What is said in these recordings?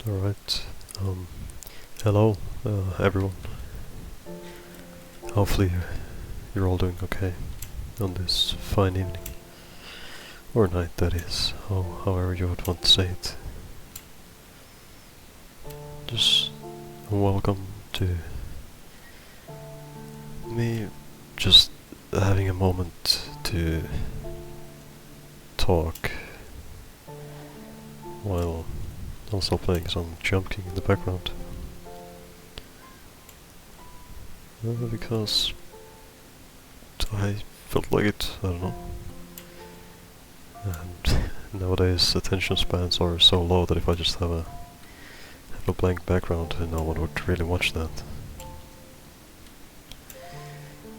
Alright, hello everyone. Hopefully you're all doing okay on this fine evening. Or night, that is, however you would want to say it. Just welcome to me just having a moment to talk while also playing some jumping in the background. Because I felt like it, I don't know. And nowadays attention spans are so low that if I just have a blank background, no one would really watch that.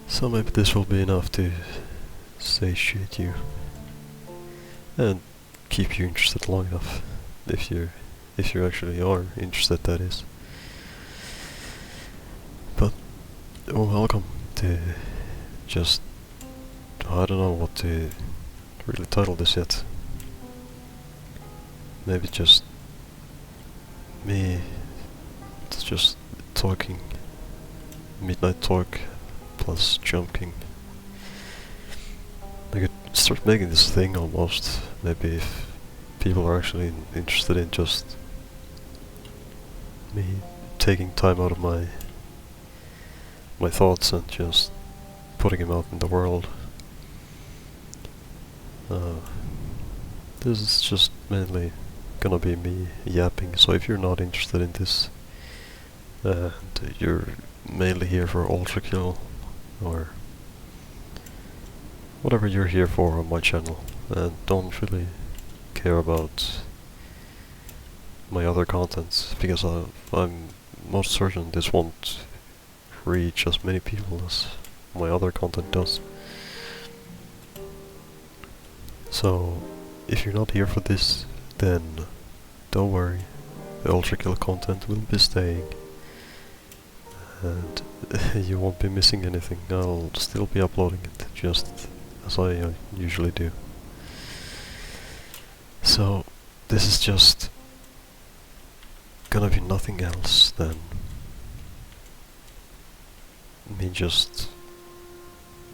So maybe this will be enough to satiate you and keep you interested long enough, if you actually are interested, that is. But welcome to just, I don't know what to really title this yet. Maybe just me just talking, midnight talk plus jumping. I could start making this thing almost, maybe if people are actually interested in just me taking time out of my thoughts and just putting them out in the world. This is just mainly gonna be me yapping, so if you're not interested in this and you're mainly here for ultra kill or whatever you're here for on my channel and don't really care about my other contents, because I'm most certain this won't reach as many people as my other content does. So if you're not here for this, then don't worry, the ultra kill content will be staying and you won't be missing anything. I'll still be uploading it just as I usually do. So this is just gonna be nothing else than me just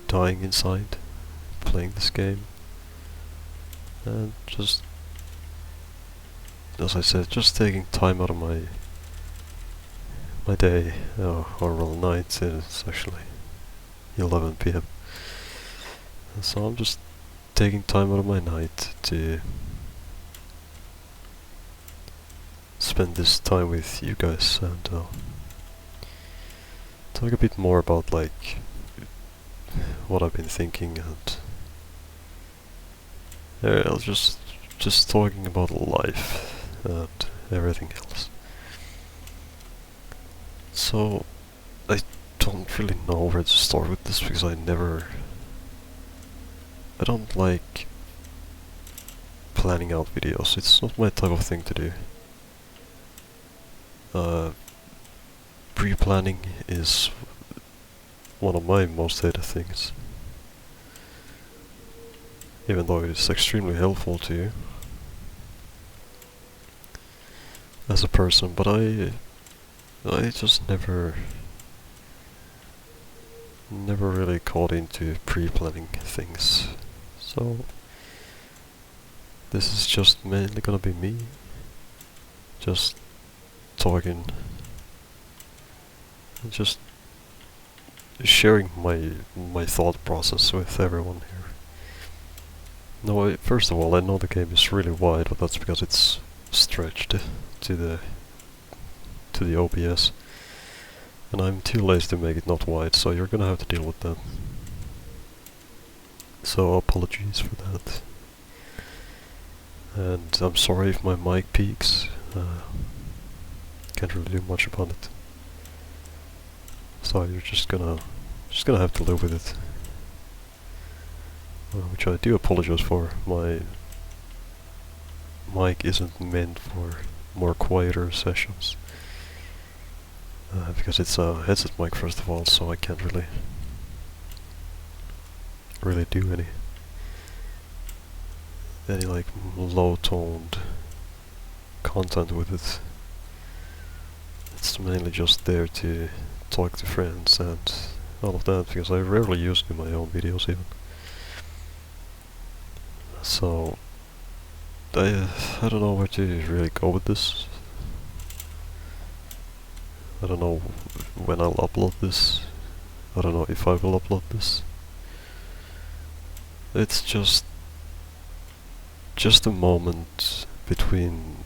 dying inside, playing this game, and just, as I said, just taking time out of my day, or well, night. It's actually 11 p.m. And so I'm just taking time out of my night to spend this time with you guys and talk a bit more about like what I've been thinking, and I'll just talking about life and everything else. So I don't really know where to start with this, because I don't like planning out videos. It's not my type of thing to do. Pre-planning is one of my most hated things, even though it's extremely helpful to you as a person, but I just never really caught into pre-planning things. So this is just mainly gonna be me just talking and just sharing my thought process with everyone here. No, first of all, I know the game is really wide, but that's because it's stretched to the OBS, and I'm too lazy to make it not wide, so you're gonna have to deal with that. So apologies for that. And I'm sorry if my mic peaks. Can't really do much about it. So you're just gonna have to live with it. Which I do apologize for. My mic isn't meant for more quieter sessions. Because it's a headset mic, first of all, so I can't really do any like low-toned content with it. it's mainly just there to talk to friends and all of that, because I rarely use it in my own videos even. So I don't know where to really go with this. I don't know when I'll upload this. I don't know if I will upload this. It's just a moment between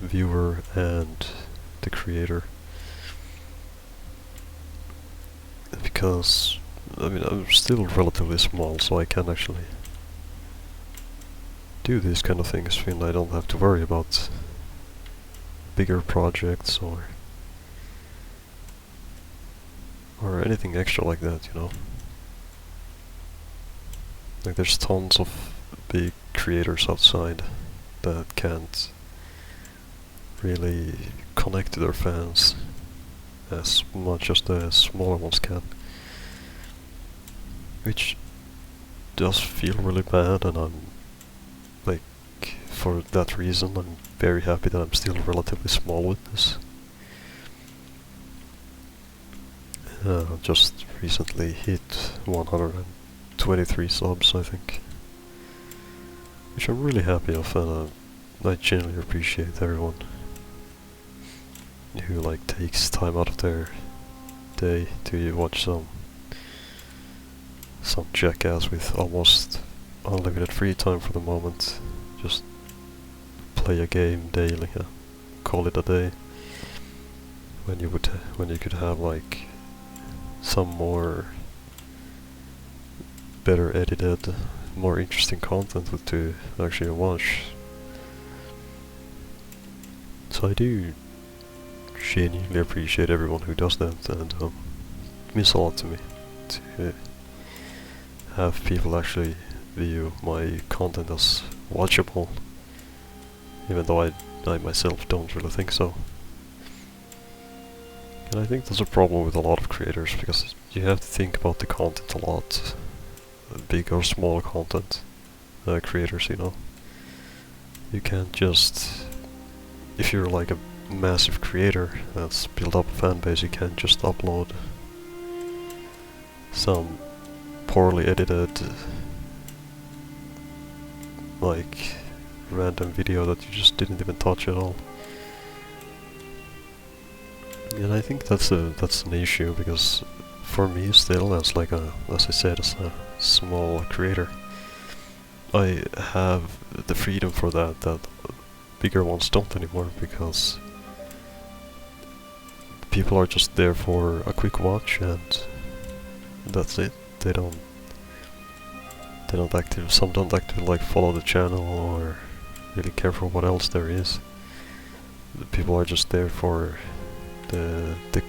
viewer and the creator. Because, I mean, I'm still relatively small, so I can actually do these kind of things when I don't have to worry about bigger projects or anything extra like that, you know. Like, there's tons of big creators outside that can't really connect to their fans as much as the smaller ones can, which does feel really bad, and I'm like, for that reason I'm very happy that I'm still relatively small with this. Just recently hit 123 subs, I think, which I'm really happy of, and I genuinely appreciate everyone who like takes time out of their day to watch some jackass with almost unlimited free time for the moment just play a game daily, call it a day, when you could have like some more better edited, more interesting content to actually watch. So I do genuinely appreciate everyone who does that, and it means a lot to me to have people actually view my content as watchable, even though I myself don't really think so. And I think there's a problem with a lot of creators, because you have to think about the content a lot, big or small content creators, you know. You can't just, if you're like a massive creator that's built up a fan base, you can't just upload some poorly edited like random video that you just didn't even touch at all. And I think that's an issue, because for me still, as I said, as a small creator, I have the freedom for that bigger ones don't anymore, because people are just there for a quick watch and that's it. Some don't actively like follow the channel or really care for what else there is. The people are just there for the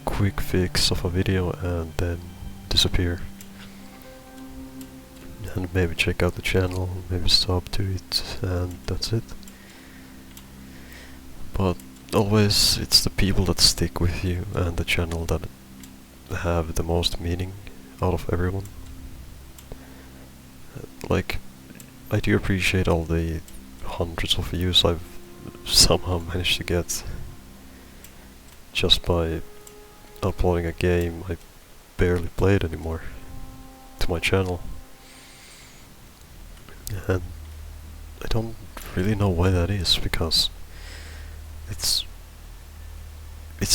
quick fix of a video and then disappear. And maybe check out the channel, maybe sub to it, and that's it. But always it's the people that stick with you and the channel that have the most meaning out of everyone. Like, I do appreciate all the hundreds of views I've somehow managed to get just by uploading a game I barely played anymore to my channel. And I don't really know why that is, because it's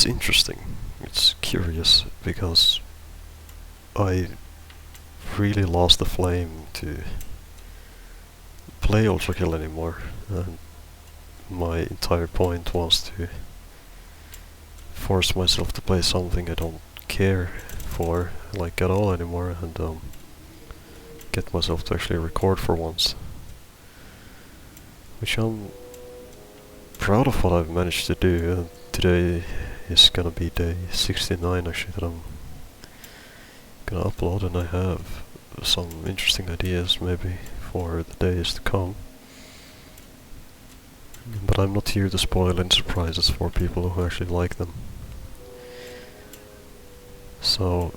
interesting, it's curious, because I really lost the flame to play Ultra Kill anymore, and my entire point was to force myself to play something I don't care for like at all anymore, and get myself to actually record for once, which I'm proud of what I've managed to do. And today is gonna be day 69 actually that I'm gonna upload, and I have some interesting ideas maybe for the days to come. But I'm not here to spoil any surprises for people who actually like them. So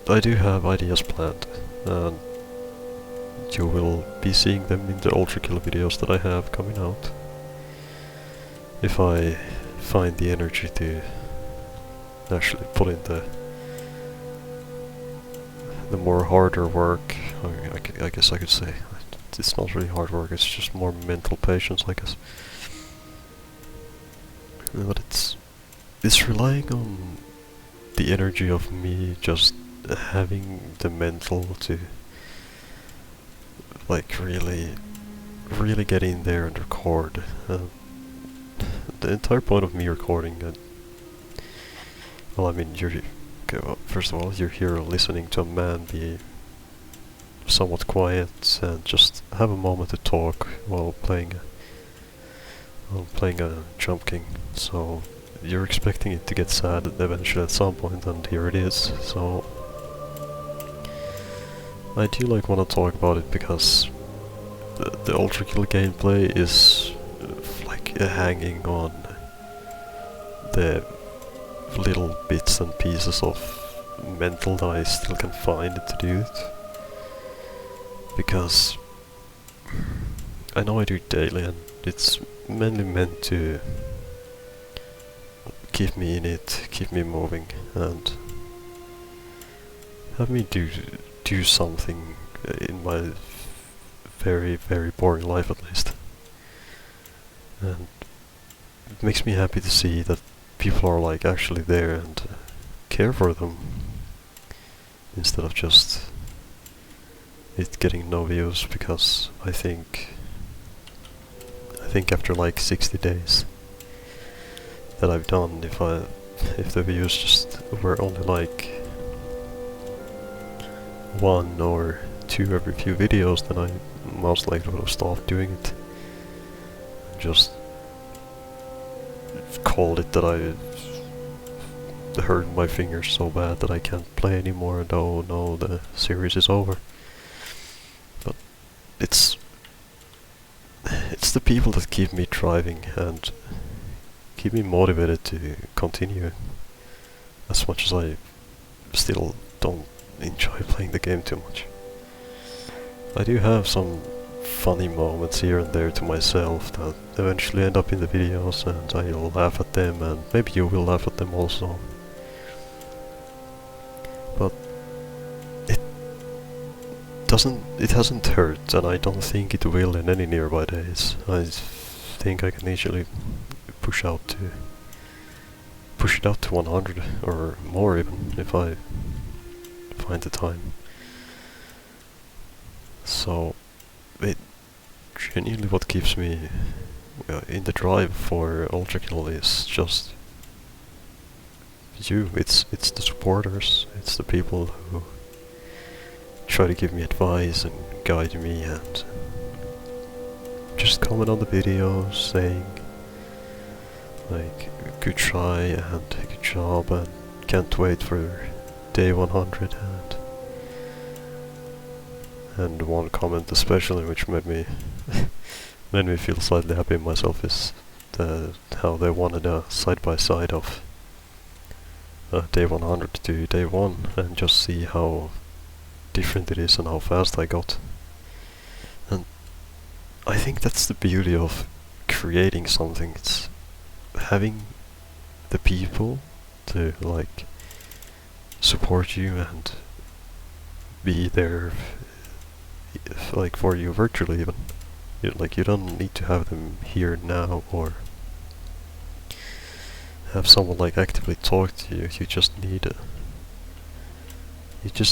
I do have ideas planned, and you will be seeing them in the Ultra Kill videos that I have coming out. if I find the energy to actually put in the more harder work, I guess I could say. It's not really hard work, it's just more mental patience, I guess. But it's relying on the energy of me just having the mental to like really get in there and record. The entire point of me recording, well, I mean, okay, well, first of all, you're here listening to a man be somewhat quiet and just have a moment to talk while playing a Jump King. So you're expecting it to get sad eventually at some point, and here it is. So I do like want to talk about it because the Ultra Kill gameplay is like hanging on the little bits and pieces of mental that I still can find to do it. Because I know I do it daily and it's mainly meant to keep me in it, keep me moving, and have me do something in my very boring life at least. And it makes me happy to see that people are like actually there and care for them instead of just it getting no views, because I think after like 60 days that I've done, if the views just were only like 1 or 2 every few videos, then I most likely would have stopped doing it and just called it that I hurt my fingers so bad that I can't play anymore, and oh no, the series is over. But it's the people that keep me driving and keep me motivated to continue, as much as I still don't enjoy playing the game too much. I do have some funny moments here and there to myself that eventually end up in the videos, and I'll laugh at them, and maybe you will laugh at them also. But it hasn't hurt, and I don't think it will in any nearby days. I think I can easily push it out to 100 or more even if I find the time. So it genuinely what keeps me in the drive for Ultra Kill is just you. It's the supporters, it's the people who try to give me advice and guide me and just comment on the videos saying like good try and good job and can't wait for day 100, and one comment especially which made me feel slightly happy in myself is how they wanted a side by side of day 100 to day 1 and just see how different it is and how fast I got. And I think that's the beauty of creating something. It's having the people to like support you and be there like for you virtually even. You don't need to have them here now or have someone like actively talk to you. You just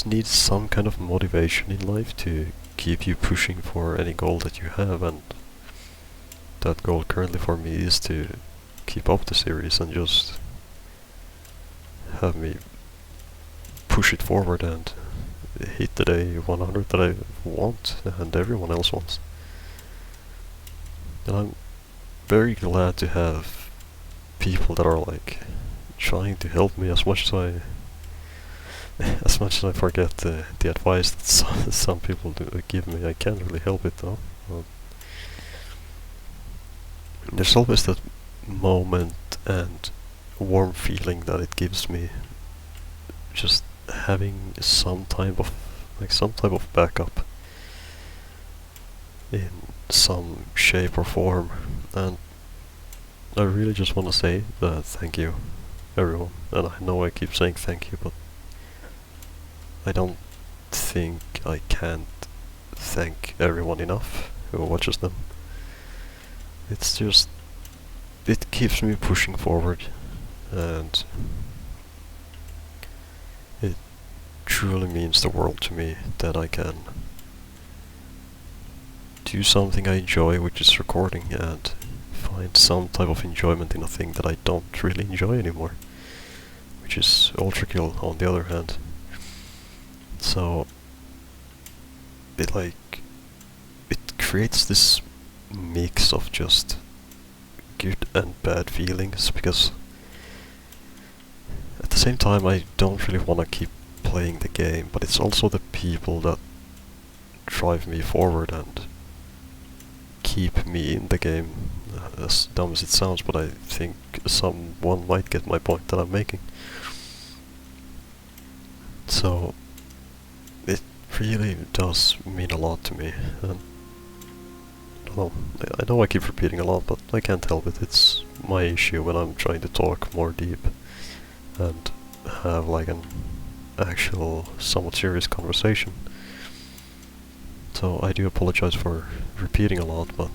need some kind of motivation in life to keep you pushing for any goal that you have, and that goal currently for me is to keep up the series and just have me push it forward and hit the day 100 that I want and everyone else wants. And I'm very glad to have people that are like trying to help me as much as I forget the advice that some people do give me. I can't really help it though. There's always that moment and warm feeling that it gives me just having some type of backup in some shape or form. And I really just want to say that thank you, everyone. And I know I keep saying thank you, but I don't think I can't thank everyone enough who watches them. It's just, it keeps me pushing forward, and it truly means the world to me that I can do something I enjoy, which is recording, and find some type of enjoyment in a thing that I don't really enjoy anymore, which is ultra kill on the other hand. So it creates this mix of just good and bad feelings, because at the same time I don't really want to keep playing the game, but it's also the people that drive me forward and keep me in the game. As dumb as it sounds, but I think someone might get my point that I'm making. So it really does mean a lot to me, and well, I know I keep repeating a lot, but I can't help it. It's my issue when I'm trying to talk more deep and have like an actual, somewhat serious conversation. So I do apologize for repeating a lot, but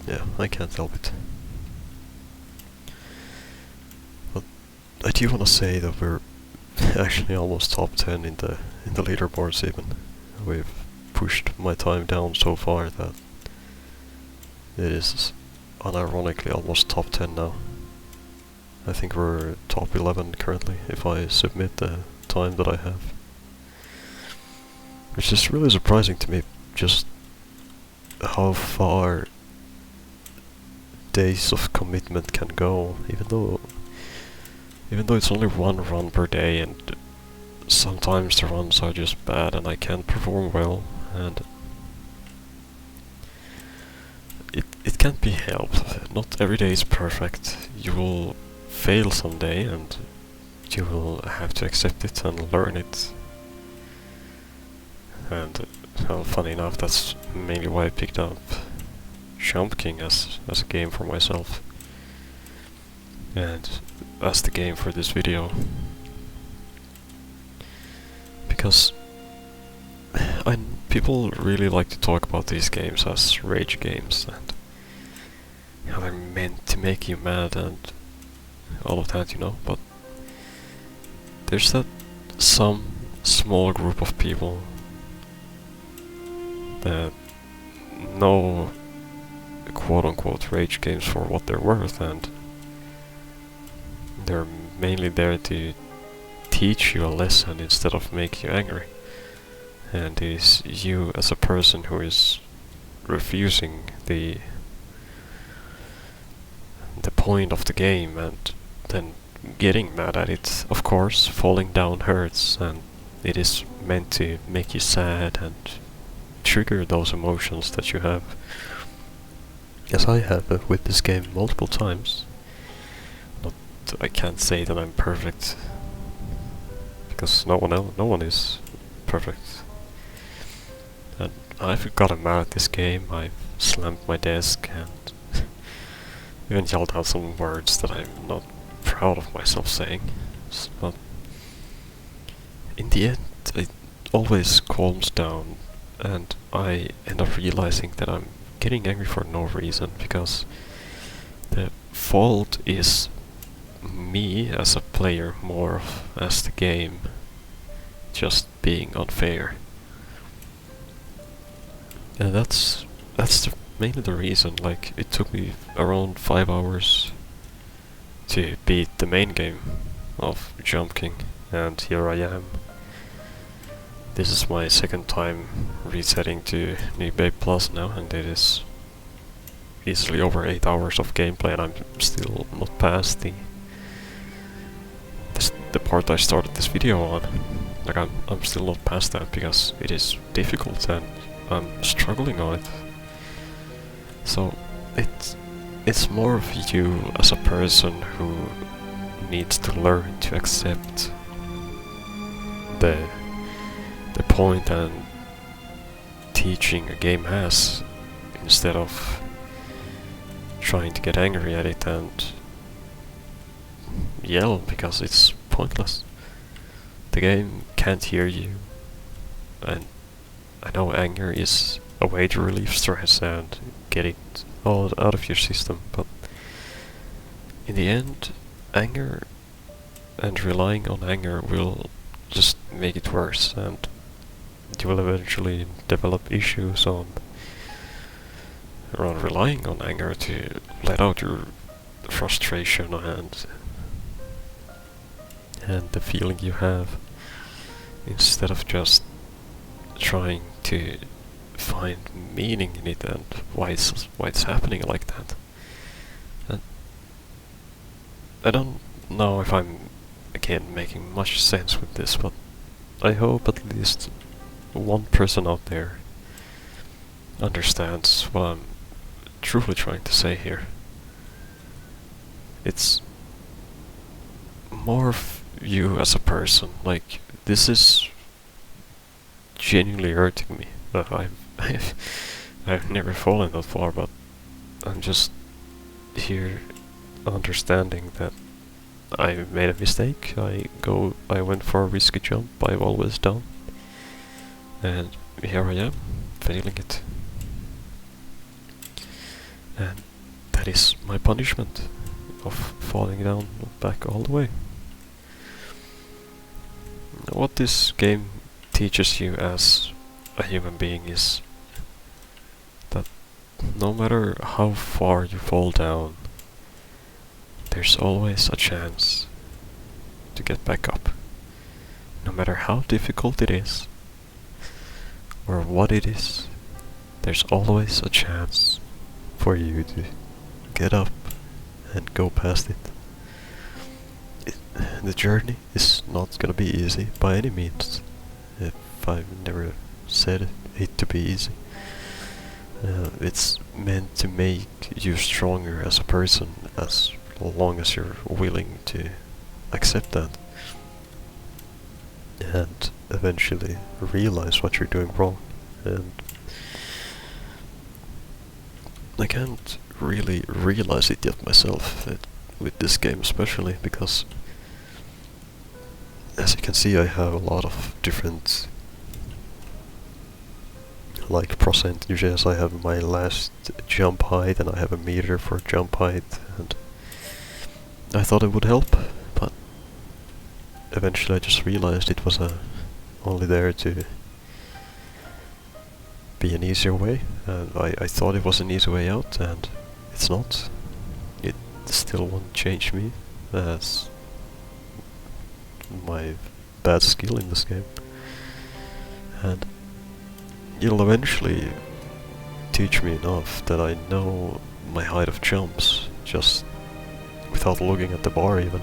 yeah, I can't help it. But I do want to say that we're actually almost top 10 in the leaderboards even. We've pushed my time down so far that it is unironically almost top 10 now. I think we're top 11 currently if I submit the time that I have. Which is really surprising to me, just how far days of commitment can go, even though it's only one run per day, and sometimes the runs are just bad and I can't perform well, and it can't be helped. Not every day is perfect. You will fail someday, and you will have to accept it and learn it. And well, funny enough, that's mainly why I picked up Jump King as a game for myself, and as the game for this video, because people really like to talk about these games as rage games, and how they're meant to make you mad and all of that, you know, but there's that some small group of people that know quote-unquote rage games for what they're worth, and they're mainly there to teach you a lesson instead of make you angry. And it is you as a person who is refusing the point of the game and then getting mad at it. Of course, falling down hurts, and it is meant to make you sad and trigger those emotions that you have, as I have with this game multiple times. I can't say that I'm perfect, because no one is perfect. And I've gotten mad at this game. I've slammed my desk and even yelled out some words that I'm not proud of myself saying. But in the end, it always calms down, and I end up realizing that I'm getting angry for no reason, because the fault is me as a player more as the game just being unfair. And that's mainly the reason. Like, it took me around 5 hours to beat the main game of Jump King, and here I am. This is my second time resetting to New Babe Plus now, and it is easily over 8 hours of gameplay, and I'm still not past the part I started this video on. Like, I'm still not past that, because it is difficult and I'm struggling on it. So it's more of you as a person who needs to learn to accept the point and teaching a game has, instead of trying to get angry at it and yell because it's pointless. The game can't hear you, and I know anger is a way to relieve stress and get it all out of your system, but in the end, anger and relying on anger will just make it worse, and you will eventually develop issues around relying on anger to let out your frustration and the feeling you have, instead of just trying to find meaning in it and why it's happening like that. And I don't know if I'm again making much sense with this, but I hope at least one person out there understands what I'm truly trying to say here. It's more of you as a person. Like, this is genuinely hurting me. I've never fallen that far, but I'm just here understanding that I made a mistake. I went for a risky jump. I've always done, and here I am, failing it. And that is my punishment of falling down back all the way. What this game teaches you as a human being is that no matter how far you fall down, there's always a chance to get back up. No matter how difficult it is, or what it is, there's always a chance for you to get up and go past it. The journey is not gonna be easy by any means. If I've never said it to be easy. It's meant to make you stronger as a person, as long as you're willing to accept that and eventually realize what you're doing wrong. And I can't really realize it yet myself, with this game especially, because as you can see I have a lot of different like percentages. I have my last jump height and I have a meter for jump height, and I thought it would help, but eventually I just realized it was only there to be an easier way, and I thought it was an easy way out, and it's not. It still won't change me as my bad skill in this game, and it'll eventually teach me enough that I know my height of jumps just without looking at the bar even,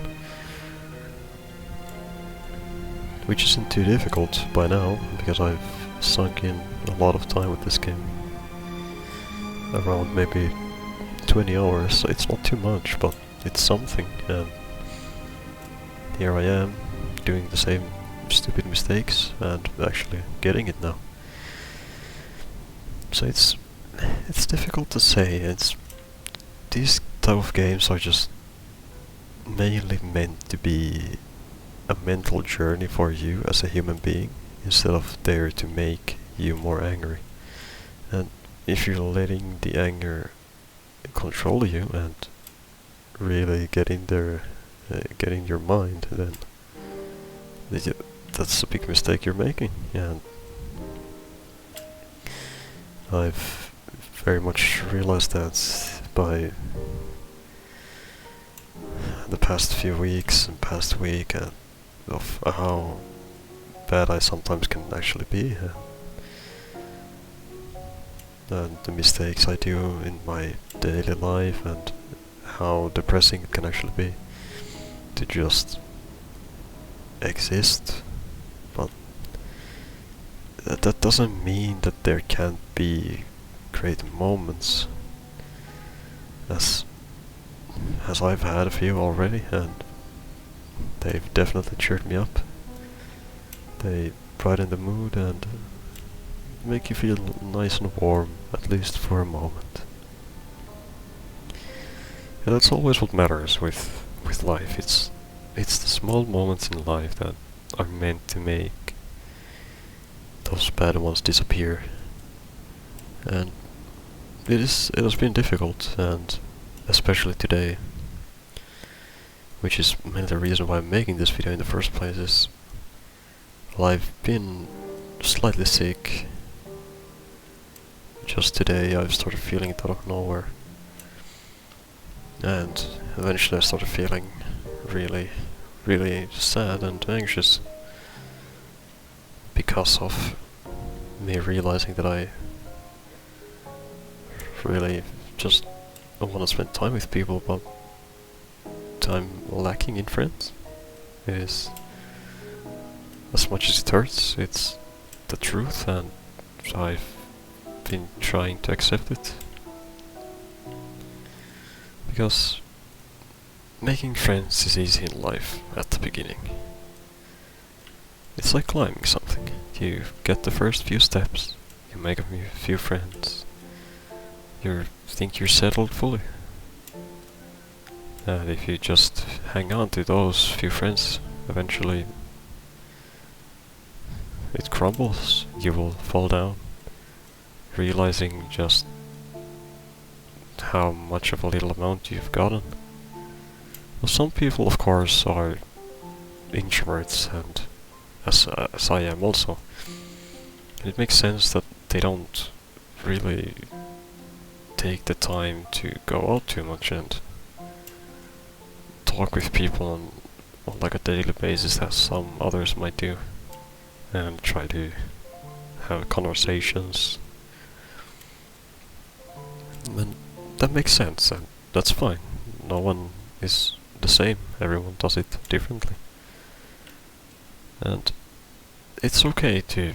which isn't too difficult by now because I've sunk in a lot of time with this game, around maybe 20 hours, so it's not too much, but it's something, and here I am doing the same stupid mistakes and actually getting it now. So it's difficult to say. These type of games are just mainly meant to be a mental journey for you as a human being, instead of there to make you more angry. And if you're letting the anger control you and really get in there, get in your mind, then that's a big mistake you're making. And I've very much realized that by the past few weeks and past week, of how bad I sometimes can actually be, and the mistakes I do in my daily life, and how depressing it can actually be to just exist. But that doesn't mean that there can't be great moments, as I've had a few already, and they've definitely cheered me up. They brighten the mood and make you feel nice and warm, at least for a moment. And that's always what matters with life. It's it's the small moments in life that are meant to make those bad ones disappear. And it has been difficult, and especially today, which is mainly the reason why I'm making this video in the first place, is well, I've been slightly sick. Just today I've started feeling it out of nowhere. And eventually I started feeling really, really sad and anxious because of me realizing that I really just want to spend time with people, but I'm lacking in friends. It is, as much as it hurts, it's the truth, and I've been trying to accept it. Because making friends is easy in life at the beginning. It's like climbing something. You get the first few steps, you make a few friends, you think you're settled fully. And if you just hang on to those few friends, eventually it crumbles. You will fall down, realizing just how much of a little amount you've gotten. Well, some people, of course, are introverts, and as I am also. And it makes sense that they don't really take the time to go out too much and talk with people on like a daily basis as some others might do, and try to have conversations. And that makes sense, and that's fine. No one is the same, everyone does it differently. And it's okay to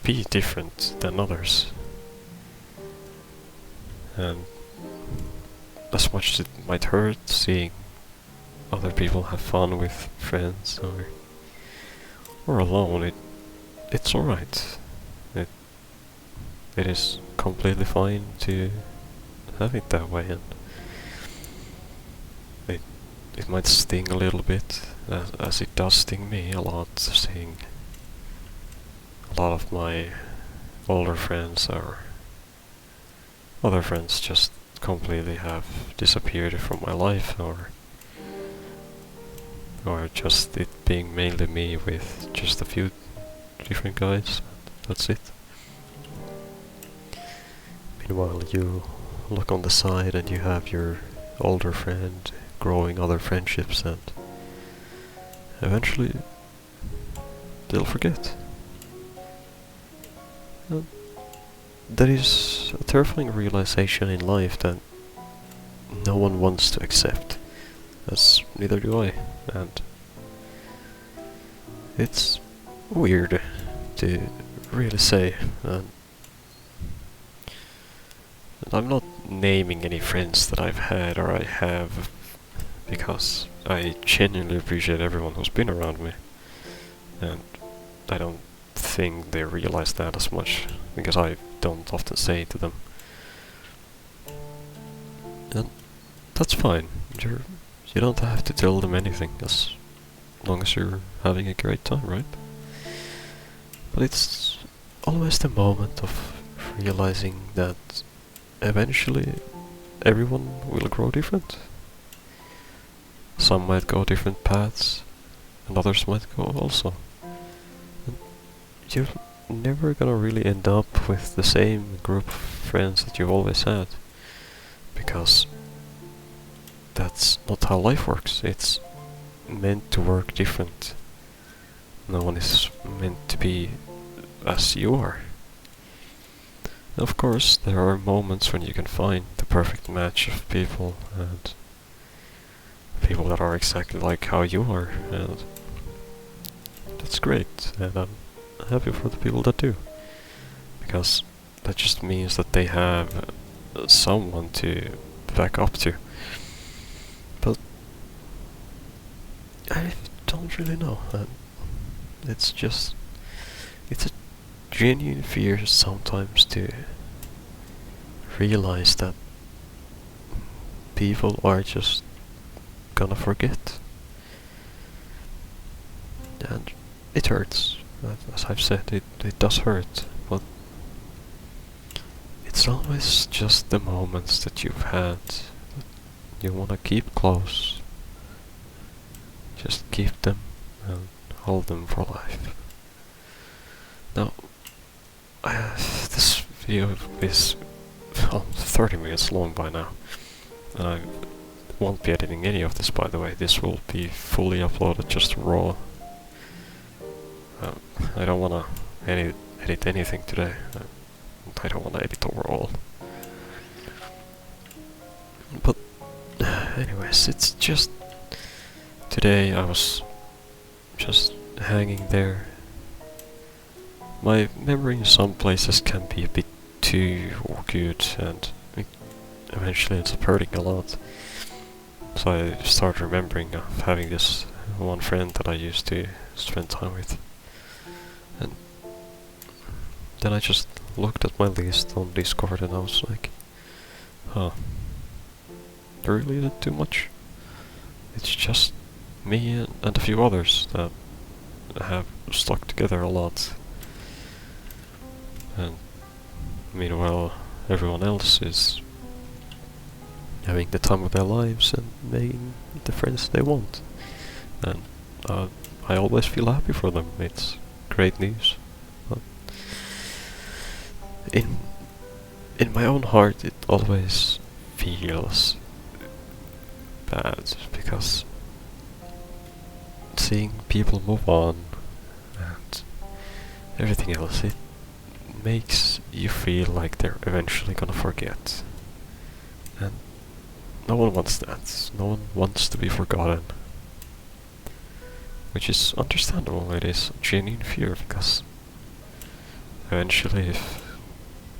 be different than others. And as much as it might hurt seeing other people have fun with friends or alone, it's alright. It is completely fine to have it that way, and it might sting a little bit, as it does sting me a lot, seeing a lot of my older friends or other friends just completely have disappeared from my life, or just it being mainly me with just a few different guys. That's it. Meanwhile, you look on the side and you have your older friend growing other friendships, and eventually they'll forget. And that is a terrifying realization in life that no one wants to accept, as neither do I, and it's weird to really say. And I'm not naming any friends that I've had or I have, because I genuinely appreciate everyone who's been around me, and I don't think they realize that as much, because I don't often say it to them. And that's fine. You don't have to tell them anything, as long as you're having a great time, right? But it's always the moment of realizing that eventually everyone will grow different. Some might go different paths, and others might go also. And you're never gonna really end up with the same group of friends that you've always had, because that's not how life works. It's meant to work different. No one is meant to be as you are. And of course, there are moments when you can find the perfect match of people, and people that are exactly like how you are, and that's great, and I'm happy for the people that do, because that just means that they have someone to back up to. But I don't really know. It's a genuine fear sometimes to realize that people are just gonna forget. And it hurts. As I've said, it does hurt, but it's always just the moments that you've had that you want to keep close. Just keep them and hold them for life. Now, this video is 30 minutes long by now, and I won't be editing any of this, by the way. This will be fully uploaded just raw. I don't want to edit anything today. I don't want to edit overall. But anyways, it's just today I was just hanging there. My memory in some places can be a bit too good, and it eventually ends up hurting a lot. So I started remembering of having this one friend that I used to spend time with. And then I just looked at my list on Discord and I was like, huh, really is it too much? It's just me and a few others that have stuck together a lot. And meanwhile, everyone else is having the time of their lives and making the friends they want. And I always feel happy for them. It's great news. But in my own heart, it always feels bad because seeing people move on and everything else, it makes you feel like they're eventually gonna forget. And no one wants that. No one wants to be forgotten. Which is understandable. It is a genuine fear because eventually if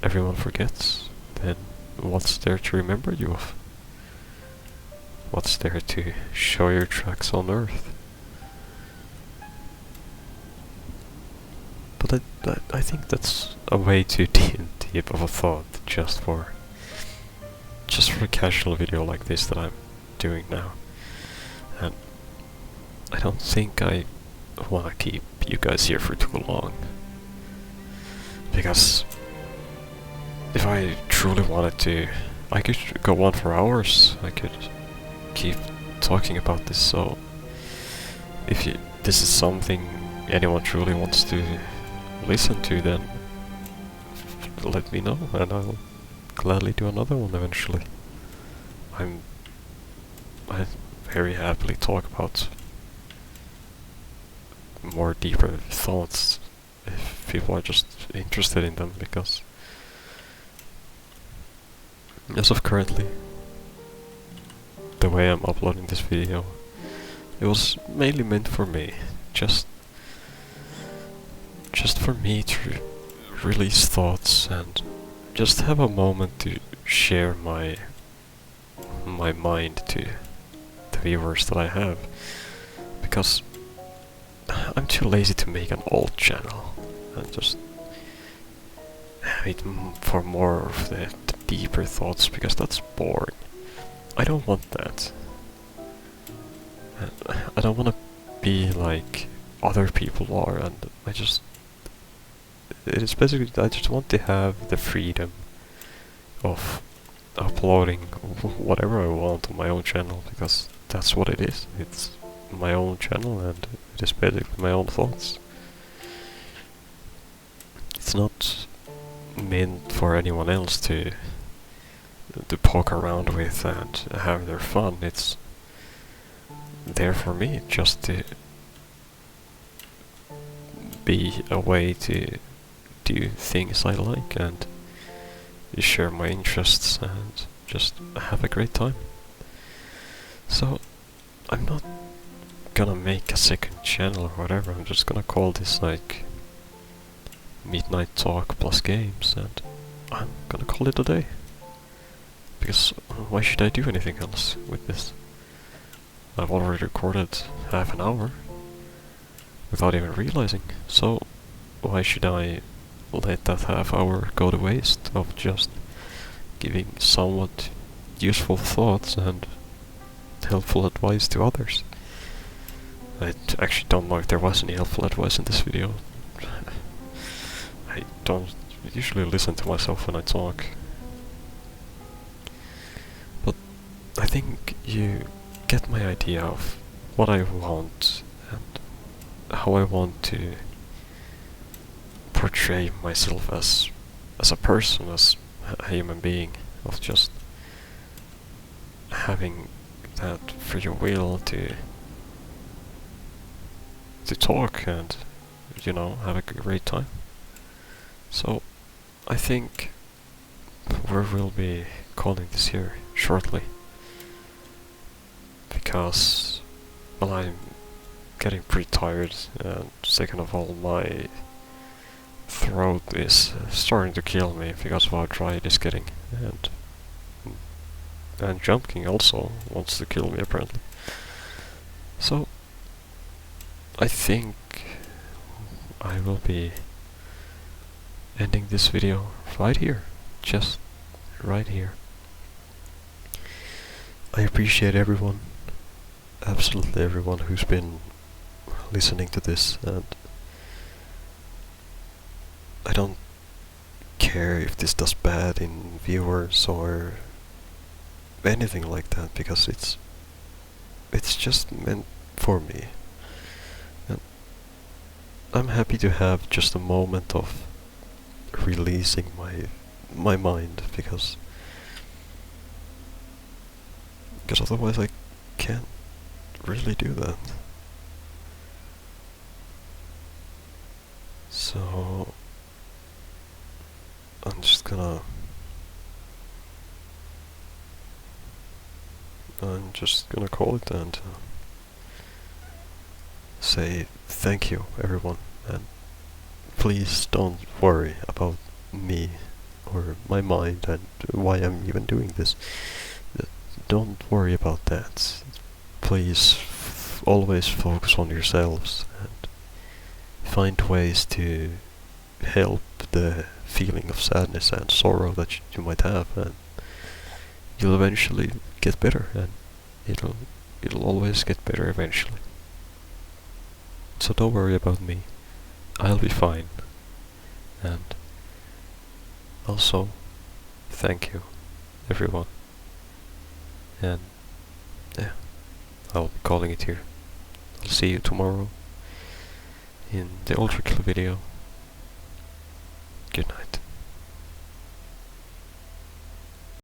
everyone forgets, then what's there to remember you of? What's there to show your tracks on Earth? But I think that's a way too deep of a thought just for a casual video like this that I'm doing now. And I don't think I want to keep you guys here for too long. Because if I truly wanted to, I could go on for hours. I could keep talking about this. So if this is something anyone truly wants to listen to, then let me know and I'll gladly do another one eventually. I very happily talk about more deeper thoughts if people are just interested in them, because as of currently, the way I'm uploading this video, it was mainly meant for me, just for me to release thoughts and just have a moment to share my mind to the viewers that I have, because I'm too lazy to make an old channel and just have it for more of the deeper thoughts, because that's boring. I don't want that. I don't want to be like other people are, and it is basically, I just want to have the freedom of uploading whatever I want on my own channel, because that's what it is. It's my own channel and it is basically my own thoughts. It's not meant for anyone else to poke around with and have their fun. It's there for me just to be a way to do things I like and share my interests and just have a great time. So I'm not gonna make a second channel or whatever. I'm just gonna call this like Midnight Talk plus Games, and I'm gonna call it a day. Because why should I do anything else with this? I've already recorded half an hour without even realizing, so why should I let that half hour go to waste of just giving somewhat useful thoughts and helpful advice to others? actually don't know if there was any helpful advice in this video. I don't usually listen to myself when I talk. But I think you get my idea of what I want and how I want to portray myself as a person, as a human being, of just having that free will to talk and, you know, have a great time. So I think we will be calling this here shortly, because, well, I'm getting pretty tired, and second of all, my throat is starting to kill me because of how dry it is getting, and jumping also wants to kill me apparently. So I think I will be ending this video right here, just right here. I appreciate everyone, absolutely everyone who's been listening to this, and I don't care if this does bad in viewers or anything like that, because it's just meant for me. And I'm happy to have just a moment of releasing my mind, because otherwise I can't really do that. So I'm just gonna call it and say thank you everyone, and please don't worry about me or my mind and why I'm even doing this. Don't worry about that. Please always focus on yourselves and find ways to help the feeling of sadness and sorrow that you might have, and you'll eventually get better, and it'll always get better eventually. So don't worry about me. I'll be fine. And also, thank you, everyone. And yeah, I'll be calling it here. I'll see you tomorrow in the Ultra Kill video. Good night.